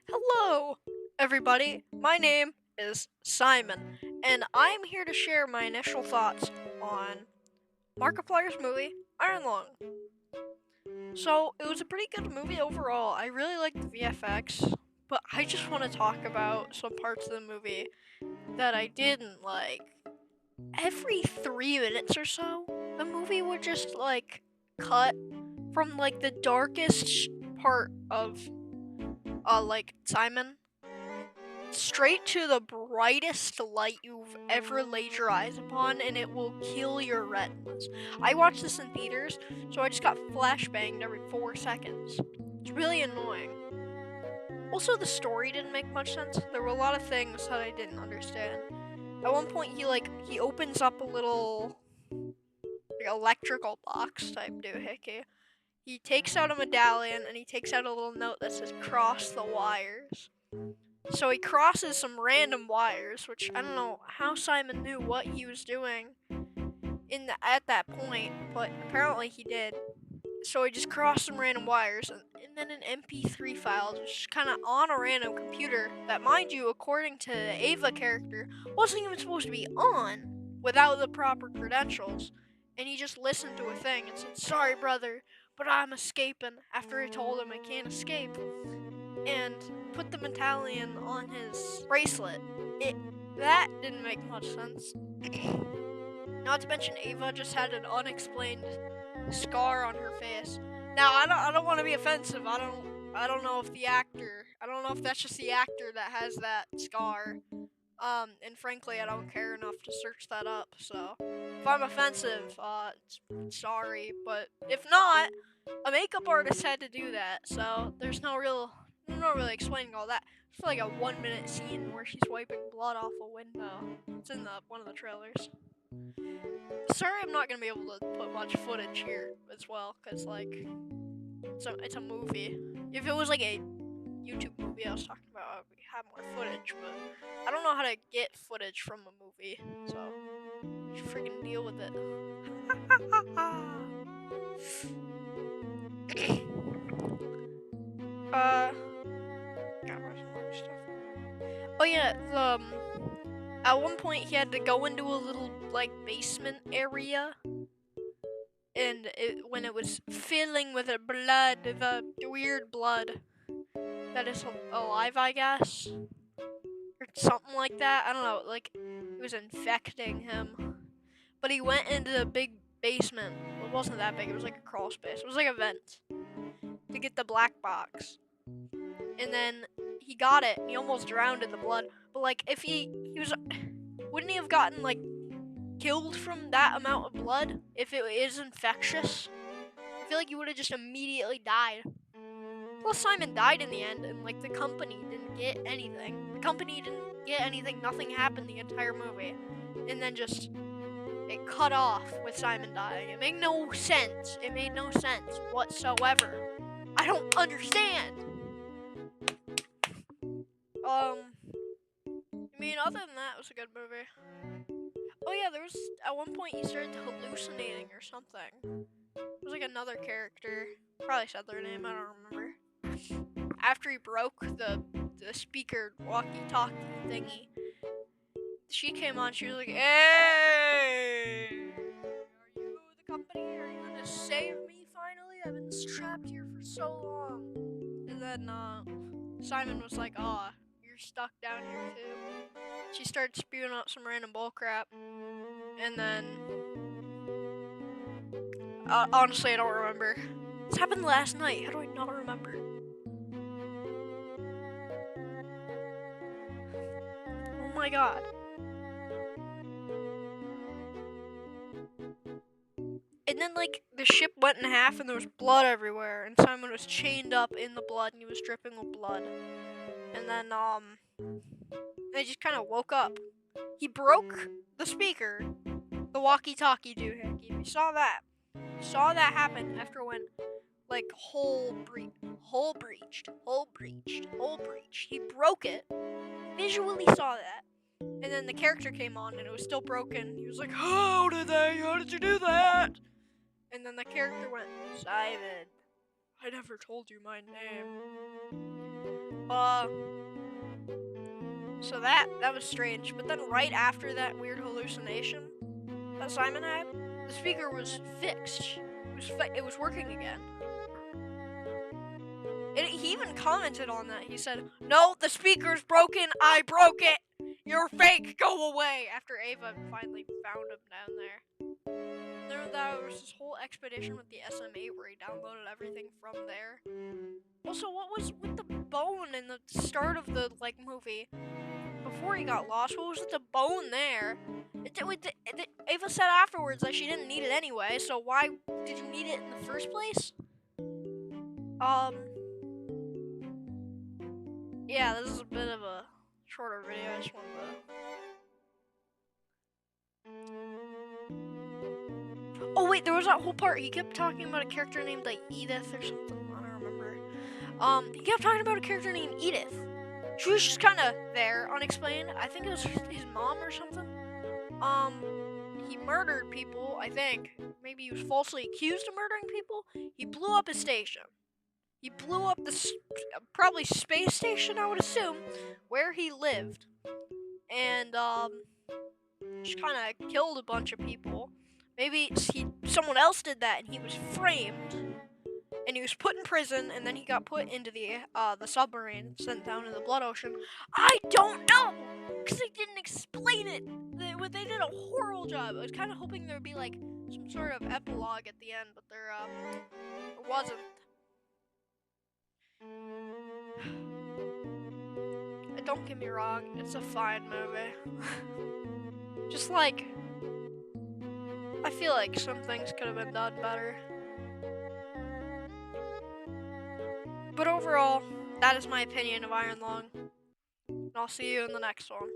Hello, everybody. My name is Simon, and I'm here to share my initial thoughts on Markiplier's movie, Iron Lung. So, it was a pretty good movie overall. I really liked the VFX, but I just want to talk about some parts of the movie that I didn't like. Every 3 minutes or so, the movie would just, cut from, the darkest part of, Simon straight to the brightest light you've ever laid your eyes upon, and it will kill your retinas. I watched this in theaters, so I just got flashbanged every 4 seconds. It's really annoying. Also, the story didn't make much sense. There were a lot of things that I didn't understand. At one point, he opens up a little electrical box type doohickey. He takes out a medallion and he takes out a little note that says "cross the wires." So he crosses some random wires, which I don't know how Simon knew what he was doing at that point, but apparently he did. So he just crossed some random wires, and then an MP3 file just kind of on a random computer that, mind you, according to the Ava character, wasn't even supposed to be on without the proper credentials. And he just listened to a thing and said, "Sorry, brother, but I'm escaping," after he told him he can't escape, and put the medallion on his bracelet. That didn't make much sense. Not to mention, Ava just had an unexplained scar on her face. Now, I don't want to be offensive. I don't know if the actor. I don't know if that's just the actor that has that scar. And frankly, I don't care enough to search that up. So, if I'm offensive, sorry. But if not, a makeup artist had to do that. So there's not really explaining all that. It's like a 1 minute scene where she's wiping blood off a window. It's in one of the trailers. Sorry, I'm not gonna be able to put much footage here as well, cause it's a movie. If it was like a YouTube movie I was talking about, I would have more footage, but I don't know how to get footage from a movie, so you freaking deal with it. uh, God, where's more stuff? Oh yeah, at one point he had to go into a little basement area, and when it was filling with the weird blood that is alive, I guess, or something like that. I don't know. Like it was infecting him, but he went into the big basement. Well, it wasn't that big. It was like a crawl space. It was like a vent to get the black box, and then he got it. And he almost drowned in the blood. But if he was, wouldn't he have gotten killed from that amount of blood if it is infectious? I feel like he would have just immediately died. Plus, Simon died in the end, and the company didn't get anything. The company didn't get anything. Nothing happened the entire movie, and then just it cut off with Simon dying. It made no sense. It made no sense whatsoever. I don't understand. I mean, other than that, it was a good movie. Oh yeah, there was at one point he started hallucinating or something. It was like another character. Probably said their name. I don't remember. After he broke the speaker walkie-talkie thingy, she came on. She was like, "Hey, are you the company? Are you gonna save me finally? I've been trapped here for so long." And then Simon was like, "Ah, you're stuck down here too." She started spewing out some random bullcrap, and then honestly, I don't remember. This happened last night. How do I not remember? Oh my god. And then the ship went in half and there was blood everywhere, and Simon was chained up in the blood and he was dripping with blood. And then they just kind of woke up. He broke the speaker, the walkie-talkie doohickey. If you saw that happen after it went hole breached. He broke it. Visually saw that. And then the character came on and it was still broken. He was like, How did you do that?" And then the character went, "Simon, I never told you my name." So that was strange. But then right after that weird hallucination that Simon had, the speaker was fixed. It was working again. He even commented on that. He said, "No, the speaker's broken. I broke it. You're fake. Go away." After Ava finally found him down there. There was this whole expedition with the SM8 where he downloaded everything from there. Also, what was with the bone in the start of the movie? Before he got lost, what was with the bone there? Ava said afterwards that she didn't need it anyway, so why did you need it in the first place? Yeah, this is a bit of a shorter video. I just wanted to... Oh wait, there was that whole part. He kept talking about a character named like Edith or something. I don't remember. He kept talking about a character named Edith. She was just kind of there, unexplained. I think it was his mom or something. He murdered people, I think. Maybe he was falsely accused of murdering people. He blew up his station. He blew up the probably space station, I would assume, where he lived. And, just kind of killed a bunch of people. Maybe someone else did that and he was framed. And he was put in prison, and then he got put into the submarine, sent down in the blood ocean. I don't know, because they didn't explain it. They did a horrible job. I was kind of hoping there would be like some sort of epilogue at the end, but there wasn't. Don't get me wrong, it's a fine movie. Just like, I feel like some things could have been done better. But overall, that is my opinion of Iron Lung. And I'll see you in the next one.